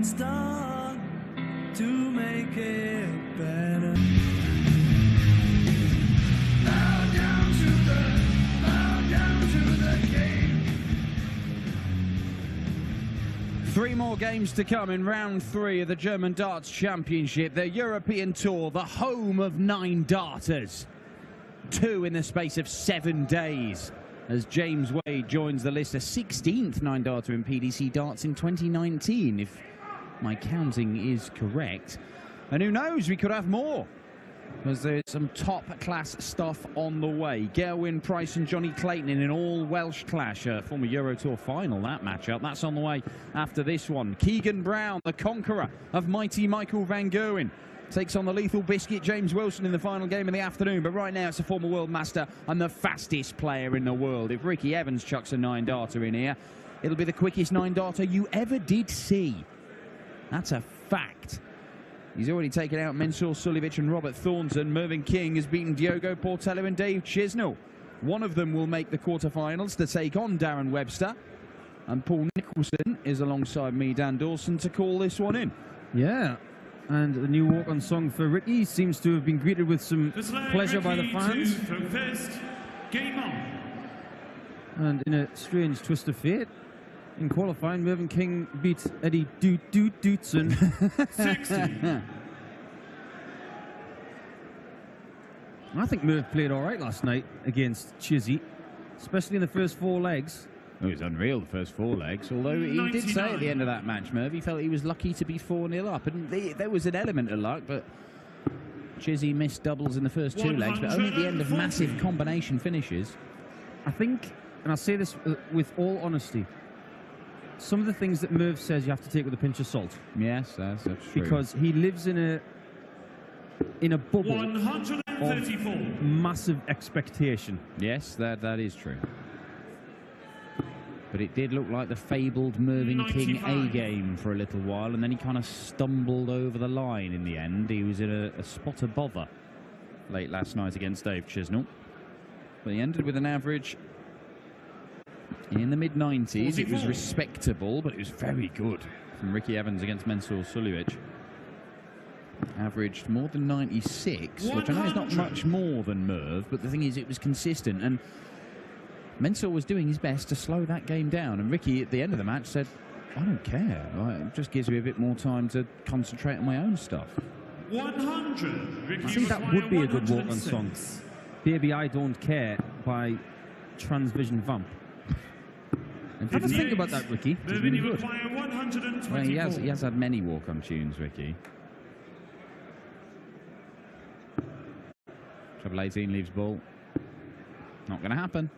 Nothing's done to make it better. Bow down to the king. 3 more games to come in round 3 of the German Darts Championship, the European Tour, the home of 9 darters. 2 in the space of 7 days, as James Wade joins the list, a 16th 9-darter in PDC Darts in 2019, if my counting is correct. And who knows, we could have more, because there's some top-class stuff on the way. Gerwyn Price and Johnny Clayton in an all-Welsh clash, a former Euro Tour final, that matchup. That's on the way after this one. Keegan Brown, the conqueror of mighty Michael Van Gerwen, takes on the lethal biscuit James Wilson in the final game of the afternoon. But right now it's a former world master and the fastest player in the world. If Ricky Evans chucks a 9-darter in here, it'll be the quickest 9-darter you ever did see. That's a fact. He's already taken out Mensur Suljovic and Robert Thornton. Mervyn King has beaten Diogo Portello and Dave Chisnell. One of them will make the quarterfinals to take on Darren Webster. And Paul Nicholson is alongside me, Dan Dawson, to call this one in. Yeah. And the new walk-on song for Ricky seems to have been greeted with some pleasure by the fans. Game on. And in a strange twist of fate, in qualifying, Mervyn King beat Eddie Dootson. 60. I think Merv played all right last night against Chizzy, especially in the first 4 legs. It was unreal, the first 4 legs, although he did say at the end of that match, Merv, he felt he was lucky to be 4-0 up. And there was an element of luck, but Chizzy missed doubles in the first 2 legs, but only at the end of massive combination finishes. I think, and I say this with all honesty, some of the things that Merv says you have to take with a pinch of salt. Yes, that's true. Because he lives in a bubble 134. of massive expectation. Yes, that is true. But it did look like the fabled Mervyn King 95. A-game for a little while, and then he kind of stumbled over the line in the end. He was in a spot of bother late last night against Dave Chisnell. But he ended with an average in the mid-90s. It was respectable, but it was very good from Ricky Evans against Mensur Suljovic. Averaged more than 96, which I know is not much more than Merv, but the thing is, it was consistent. And Mensur was doing his best to slow that game down, and Ricky at the end of the match said, I don't care, it just gives me a bit more time to concentrate on my own stuff. 100. I think that would be a good walk-on song. Baby I Don't Care by Transvision Vamp. Have a think about that, Ricky. It's really good. Well, he has had many walk-on tunes, Ricky. Treble 18 leaves ball. Not going to happen.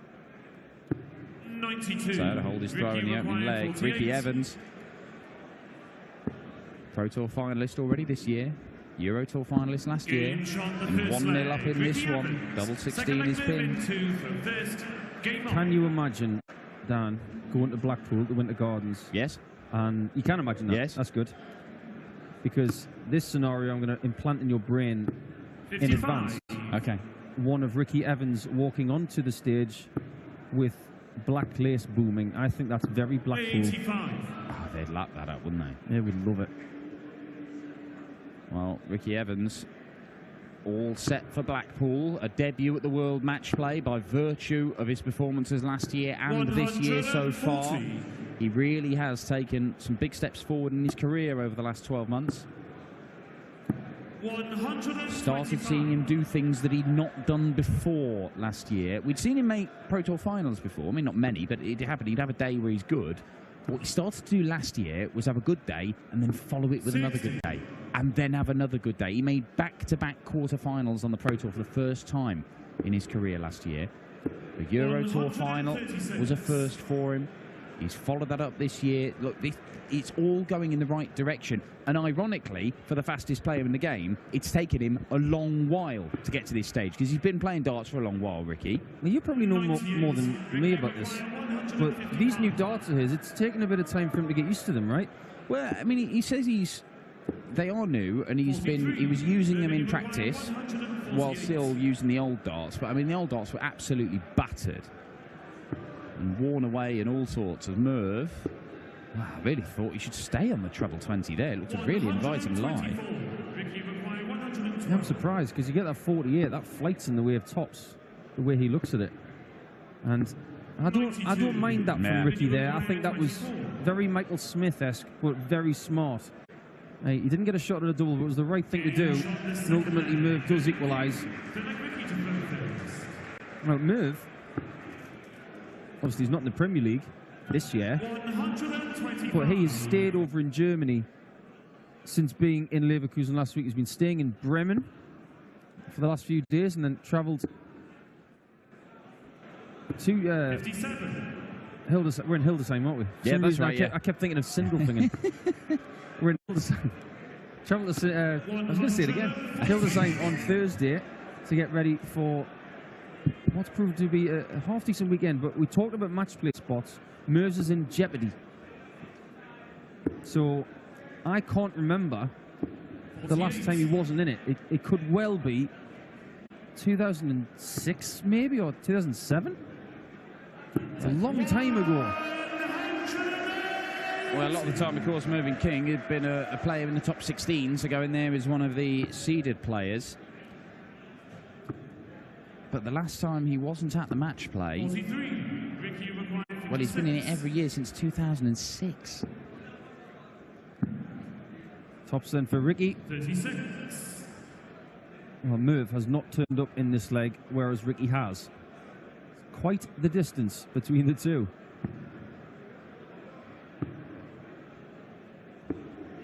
92. So to hold his throw in the opening leg, 48. Ricky Evans. Pro Tour finalist already this year. Euro Tour finalist last year. And 1-0 up in this one. Double 16 is pinned. Can you imagine, Dan, going to Blackpool to Winter Gardens? Yes. And you can imagine that. Yes. That's good. Because this scenario I'm going to implant in your brain 55. in advance. Okay. One of Ricky Evans walking onto the stage with black lace booming. I think that's very Blackpool. 85. Oh, they'd lap that up, wouldn't they? They would love it. Well, Ricky Evans all set for Blackpool. A debut at the World Match Play by virtue of his performances last year and this year so far. 140. He really has taken some big steps forward in his career over the last 12 months. 125. Started seeing him do things that he'd not done before last year. We'd seen him make Pro Tour finals before. I mean, not many, but it happened. He'd have a day where he's good. What he started to do last year was have a good day and then follow it with another good day and then have another good day. He made back-to-back quarterfinals on the Pro Tour for the first time in his career last year. The Euro Tour final was a first for him. He's followed that up this year. Look, it's all going in the right direction. And ironically, for the fastest player in the game, it's taken him a long while to get to this stage because he's been playing darts for a long while, Ricky. Well, you probably know more than me about this. But these new darts of his, it's taken a bit of time for him to get used to them, right? Well, I mean, he says they are new, and he was using them in practice while still using the old darts. But I mean, the old darts were absolutely battered and worn away and all sorts. Of Merv Wow, I really thought he should stay on the treble 20 there. It looked a really inviting line. Ricky required 112. I'm surprised because you get that 48, that flights in the way of tops, the way he looks at it. And I don't mind that Nah. from Ricky there. I think that was very Michael Smith-esque, but very smart. He didn't get a shot at a double, but it was the right thing to do. And ultimately, Merv does equalise. They'd like Ricky to go first. Now, Merv, obviously, he's not in the Premier League this year, 125. but he has stayed over in Germany since being in Leverkusen last week. He's been staying in Bremen for the last few days and then travelled to 57. Hildesheim. We're in Hildesheim, aren't we? For Yeah, some that's reason, right, I kept thinking of Sindelfingen. We're in Hildesheim. Travelled to, I was going to say it again, Hildesheim on Thursday to get ready for what's proved to be a half-decent weekend. But we talked about match play spots. Mervs is in jeopardy. So I can't remember the last time he wasn't in it. It could well be 2006 maybe, or 2007. It's a long time ago. Well, a lot of the time, of course, Mervyn King had been a player in the top 16, so going there as one of the seeded players. But the last time he wasn't at the match play, 43. Ricky required 46. well, he's been in it every year since 2006. Tops then for Ricky. 36. Well, Merv has not turned up in this leg, whereas Ricky has. Quite the distance between the two.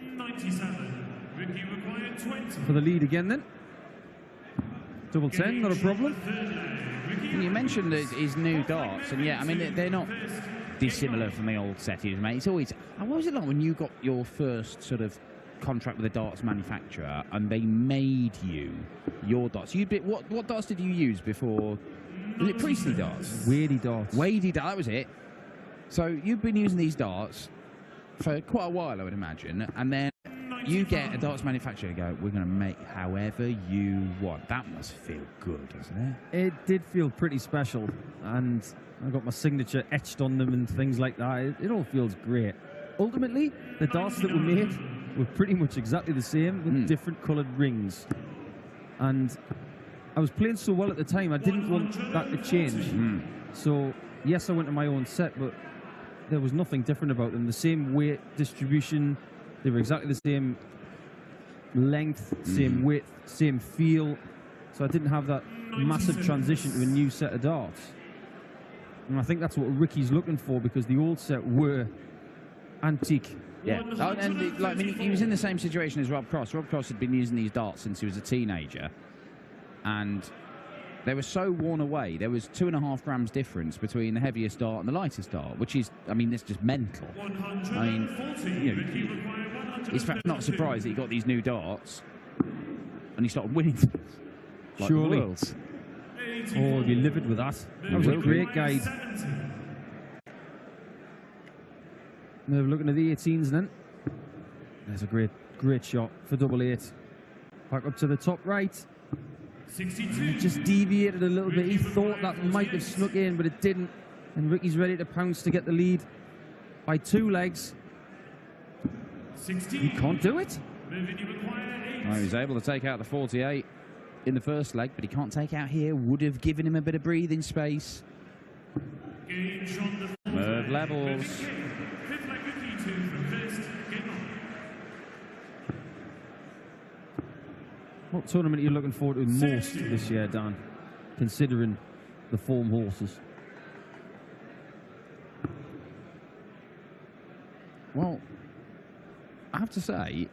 97. Ricky required 20. For the lead again then. Double 10, not a problem. You mentioned his new darts, and yeah, I mean, they're not dissimilar from the old settings, mate. It's always... What was it like when you got your first sort of contract with a darts manufacturer and they made you your darts? What darts did you use before? Was it Priestley darts? Wadey darts. Wadey dart, that was it. So you've been using these darts for quite a while, I would imagine, and then you get a darts manufacturer and go, we're going to make however you want. That must feel good, doesn't it? It did feel pretty special, and I got my signature etched on them and things like that. It all feels great. Ultimately, the darts that were made were pretty much exactly the same with different coloured rings. And I was playing so well at the time, I didn't want that to change. So, yes, I went to my own set, but there was nothing different about them. The same weight distribution, they were exactly the same length, same width, same feel. So I didn't have that massive transition to a new set of darts. And I think that's what Ricky's looking for, because the old set were antique. Yeah, I mean, he was in the same situation as Rob Cross. Rob Cross had been using these darts since he was a teenager, and they were so worn away. There was 2.5 grams difference between the heaviest dart and the lightest dart, which is, I mean, that's just mental. I mean, you know, he's perhaps not surprised that he got these new darts and he started winning like Surely. the worlds. Oh, he'd be livid with that. That was a great guide. Now looking at the 18s then. There's a great shot for double 8. Back up to the top right. 62. Just deviated a little bit. He thought that might have snuck in, but it didn't. And Ricky's ready to pounce to get the lead by 2 legs. 60. He can't do it. Mervyn, you require 8. Well, he was able to take out the 48 in the first leg, but he can't take out here. Would have given him a bit of breathing space. Gauge on the Merv levels. Fifth leg Ricky 2 from first. Game on. What tournament are you looking forward to most this year, Dan, considering the form horses? Well, I have to say,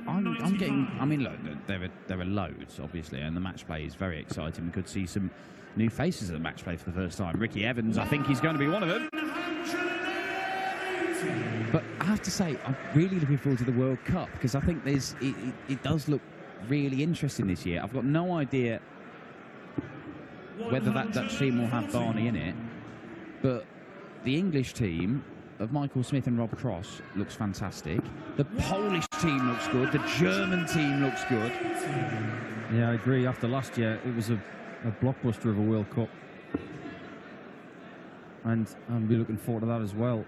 I'm getting... I mean, look, there are loads, obviously, and the match play is very exciting. We could see some new faces at the match play for the first time. Ricky Evans, I think he's going to be one of them. But I have to say, I'm really looking forward to the World Cup, because I think it does look really interesting this year. I've got no idea whether that Dutch team will have Barney in it, but the English team of Michael Smith and Rob Cross looks fantastic. The Polish team looks good. The German team looks good. Yeah, I agree. After last year, it was a blockbuster of a World Cup. And I'll be looking forward to that as well.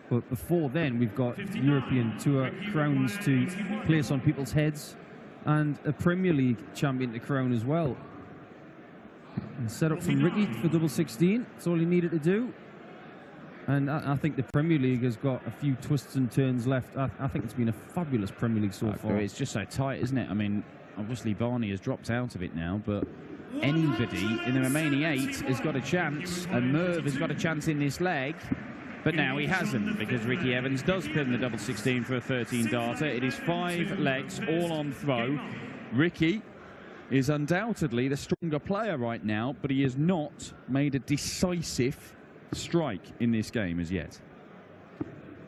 But before then, we've got European Tour crowns to place on people's heads and a Premier League champion to crown as well. And set up from Ricky for double 16. That's all he needed to do. And I think the Premier League has got a few twists and turns left. I think it's been a fabulous Premier League so far. It's just so tight, isn't it? I mean, obviously Barney has dropped out of it now, but anybody in the remaining 8 has got a chance, and Merv has got a chance in this leg. But now he hasn't, because Ricky Evans does pin the double 16 for a 13-darter. It is 5 legs, all on throw. Ricky is undoubtedly the stronger player right now, but he has not made a decisive strike in this game as yet.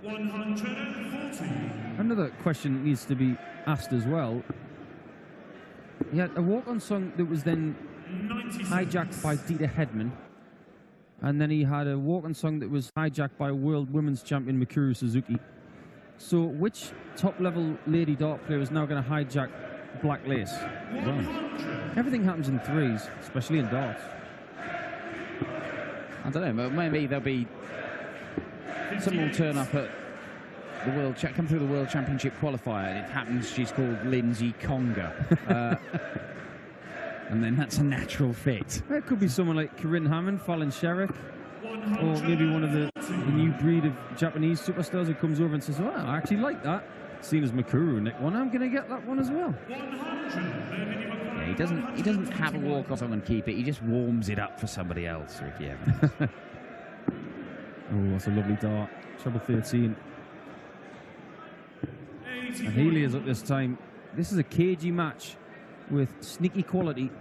140. Another question that needs to be asked as well. He had a walk-on song that was then hijacked by Dieter Hedman. And then he had a walk-on song that was hijacked by world women's champion Mikuru Suzuki. So which top-level lady dart player is now going to hijack Black Lace? Right. Everything happens in threes, especially in darts. I don't know, but maybe there'll be... Someone will turn up at the come through the World Championship qualifier. It happens she's called Lindsay Conger. And then that's a natural fit. It could be someone like Corinne Hammond, Fallon Sherrick, or maybe one of the new breed of Japanese superstars who comes over and says, "Oh, I actually like that." Seeing as Mikuru nicked one, I'm going to get that one as well. Yeah, he doesn't have a walk off and keep it. He just warms it up for somebody else, Ricky Evans. Oh, that's a lovely dart. Treble 13. And Healy is up this time. This is a cagey match with sneaky quality,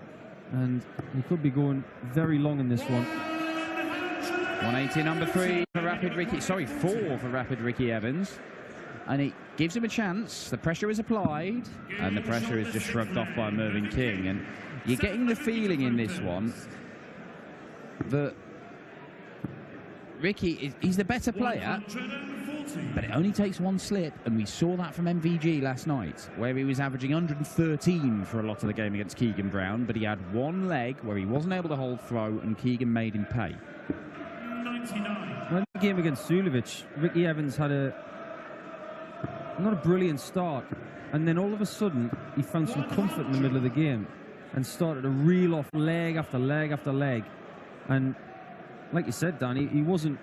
and he could be going very long in this one. 180, number 3 for Rapid Ricky. Sorry, 4 for Rapid Ricky Evans. And it gives him a chance. The pressure is applied, and the pressure is just shrugged off by Mervyn King. And you're getting the feeling in this one that Ricky, he's the better player, but it only takes one slip, and we saw that from MVG last night, where he was averaging 113 for a lot of the game against Keegan Brown, but he had one leg where he wasn't able to hold throw, and Keegan made him pay. 99. Well, in the game against Sulevic, Ricky Evans had not a brilliant start, and then all of a sudden he found some comfort in the middle of the game and started to reel off leg after leg after leg. And like you said, Dan, he wasn't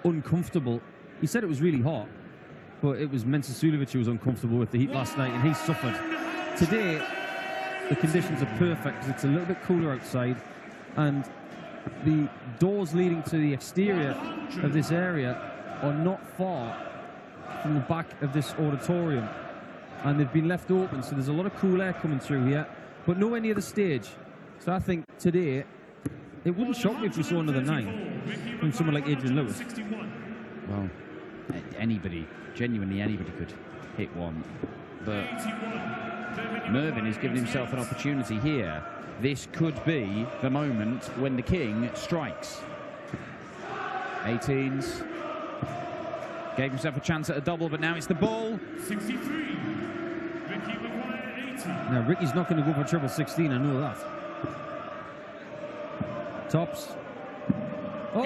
uncomfortable. He said it was really hot, but it was Mensah Suljovic who was uncomfortable with the heat last night, and he suffered. Today, the conditions are perfect because it's a little bit cooler outside, and the doors leading to the exterior of this area are not far from the back of this auditorium, and they've been left open, so there's a lot of cool air coming through here, but nowhere near the stage. So I think today, it wouldn't shock me if we saw another 9 from someone like Adrian Lewis. Well, anybody, genuinely anybody could hit one, but Mervyn has given himself an opportunity here. This could be the moment when the King strikes. 18s. Gave himself a chance at a double, but now it's the ball. 63. Ricky McGuire, 80. Now, Ricky's not going to go for triple 16, I know that. Tops. Oh,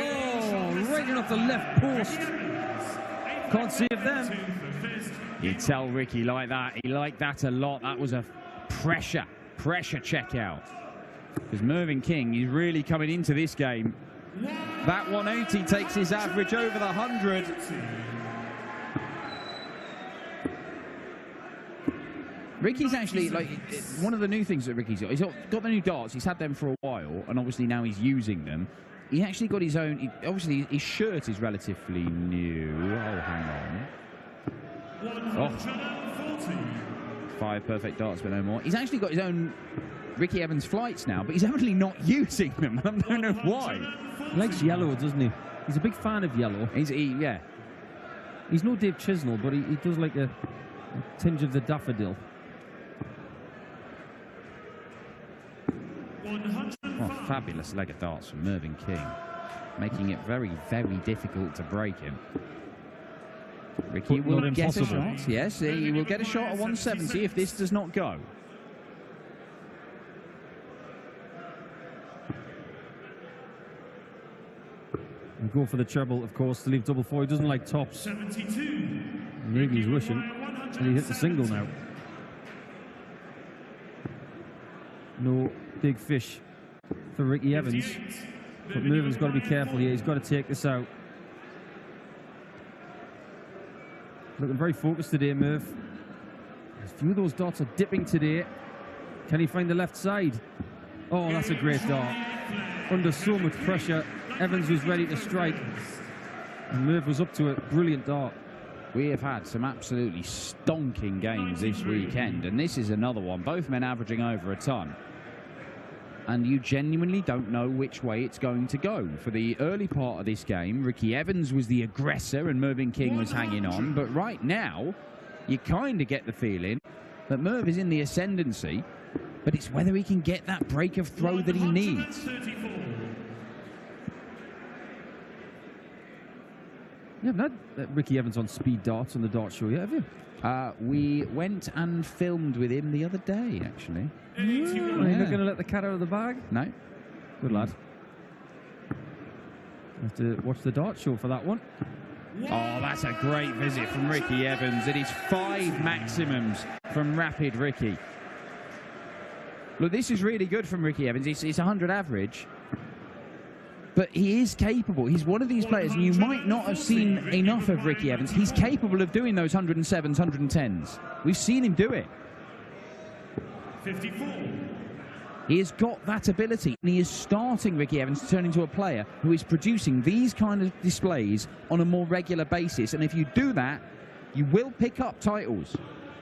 right in off the left post. Can't save them. You tell Ricky like that. He liked that a lot. That was a pressure check out. Because Mervyn King is really coming into this game. That 180 takes his average over the 100. Ricky's actually, like, one of the new things that Ricky's got. He's got the new darts. He's had them for a while, and obviously now he's using them. He actually got his own. Obviously, his shirt is relatively new. Oh, hang on. 140. 5 perfect darts, but no more. He's actually got his own Ricky Evans flights now, but he's actually not using them. I don't know why. He likes yellow, doesn't he? He's a big fan of yellow. Yeah. He's no Dave Chisnell, but he does like a tinge of the daffodil. 105. Oh, fabulous leg of darts from Mervyn King, making it very, very difficult to break him. Ricky will get a shot. Yes, he will get a shot at 170 if this does not go. go for the treble, of course, to leave double four. He doesn't like tops. 72. Maybe he's wishing. And he hits the single now. No big fish for Ricky Evans. But Mervin's got to be careful here. He's got to take this out. Looking very focused today, Merv. A few of those darts are dipping today. Can he find the left side? Oh, that's a great dart. Under so much pressure, Evans was ready to strike. And Merv was up to it. Brilliant dart. We have had some absolutely stonking games this weekend, and this is another one. Both men averaging over a ton. And you genuinely don't know which way it's going to go. For the early part of this game, Ricky Evans was the aggressor and Mervyn King was hanging on. But right now, you kind of get the feeling that Merv is in the ascendancy, but it's whether he can get that break of throw that he needs. You haven't had Ricky Evans on speed darts on the dart show yet, have you? We went and filmed with him the other day, actually. Are you not going to let the cat out of the bag? No. Good lad. Have to watch the dart show for that one. Oh, that's a great visit from Ricky Evans. It is 5 maximums from Rapid Ricky. Look, this is really good from Ricky Evans. It's 100 average. But he is capable. He's one of these players, and you might not have seen enough of Ricky Evans. He's capable of doing those 107s, 110s. We've seen him do it. 54. He has got that ability, and he is starting Ricky Evans to turn into a player who is producing these kind of displays on a more regular basis. And if you do that, you will pick up titles.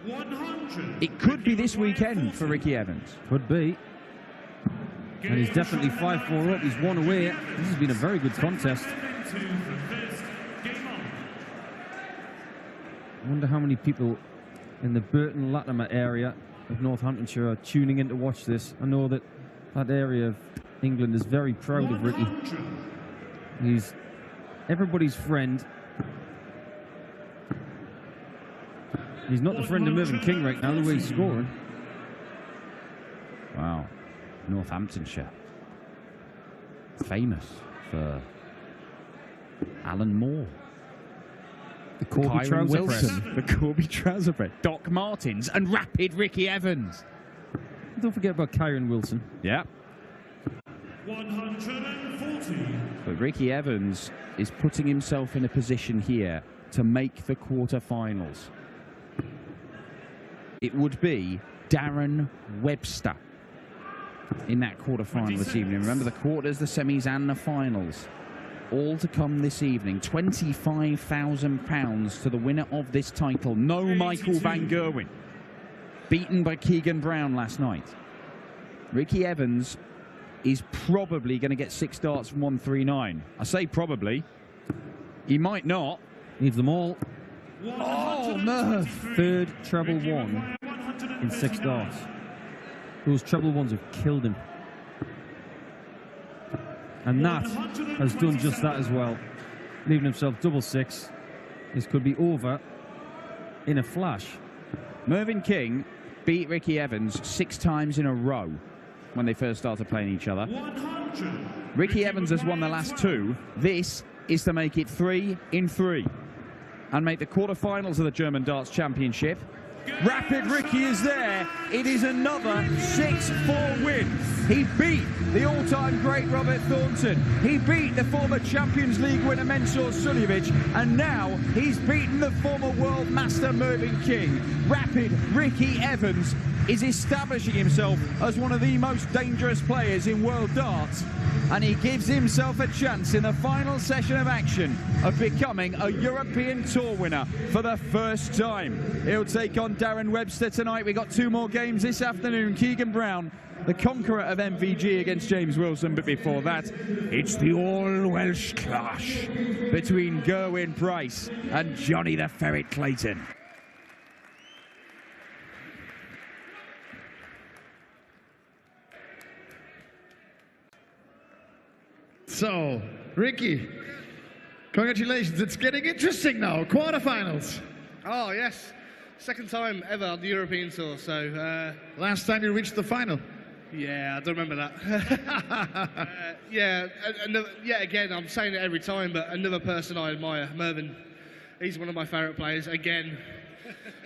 100. It could be this weekend for Ricky Evans. Could be. And he's definitely 5-4 up. He's 1 away. This has been a very good contest. I wonder how many people in the Burton Latimer area of Northamptonshire are tuning in to watch this. I know that that area of England is very proud of Ricky. He's everybody's friend. He's not the friend of Mervyn King right now, the way he's scoring. Wow. Northamptonshire. Famous for Alan Moore. The Corby Kyron trouser Wilson. press. The Corby trouser press. Doc Martins and Rapid Ricky Evans. Don't forget about Kyron Wilson. Yeah. 140. But Ricky Evans is putting himself in a position here to make the quarter-finals. It would be Darren Webster in that quarter-final this evening. Remember, the quarters, the semis and the finals. All to come this evening. £25,000 to the winner of this title. No Michael Van Gerwen. Beaten by Keegan Brown last night. Ricky Evans is probably going to get 6 darts from 139. I say probably. He might not. Needs them all. Oh, Merv. Third treble one in 6 darts. Those treble ones have killed him. And that has done just that as well. Leaving himself double 6. This could be over in a flash. Mervyn King beat Ricky Evans 6 times in a row when they first started playing each other. 100. Ricky Evans has won the last 2. This is to make it 3 in 3 and make the quarterfinals of the German Darts Championship. Rapid Ricky is there. It is another 6-4 win. He beat the all-time great Robert Thornton. He beat the former Champions League winner Mensur Suljovic, and now he's beaten the former world master Mervyn King. Rapid Ricky Evans is establishing himself as one of the most dangerous players in world darts, and he gives himself a chance in the final session of action of becoming a European Tour winner for the first time. He'll take on Darren Webster tonight. We've got 2 more games this afternoon. Keegan Brown, the conqueror of MVG, against James Wilson, but before that, it's the all-Welsh clash between Gerwyn Price and Johnny the Ferret Clayton. So, Ricky, congratulations. It's getting interesting now. Quarterfinals. Oh, yes. Second time ever on the European Tour, so... Last time you reached the final. Yeah, I don't remember that. Yet again, I'm saying it every time, but another person I admire, Mervyn. He's one of my favourite players. Again,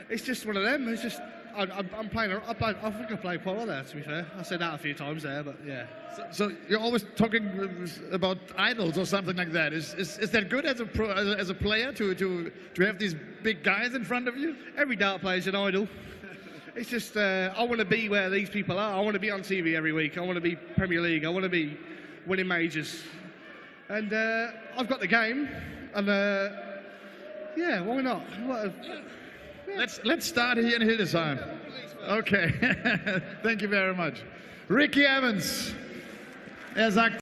it's just one of them. It's just I'm playing. I think I played quite well there. To be fair, I said that a few times there, but yeah. So you're always talking about idols or something like that. Is that good as a player to have these big guys in front of you? Every dart player is an idol. It's just I want to be where these people are. I want to be on TV every week. I want to be Premier League. I want to be winning majors. And I've got the game. And yeah, why not? Yeah. Let's start here in Hildesheim. Okay. Thank you very much. Ricky Evans. Er sagt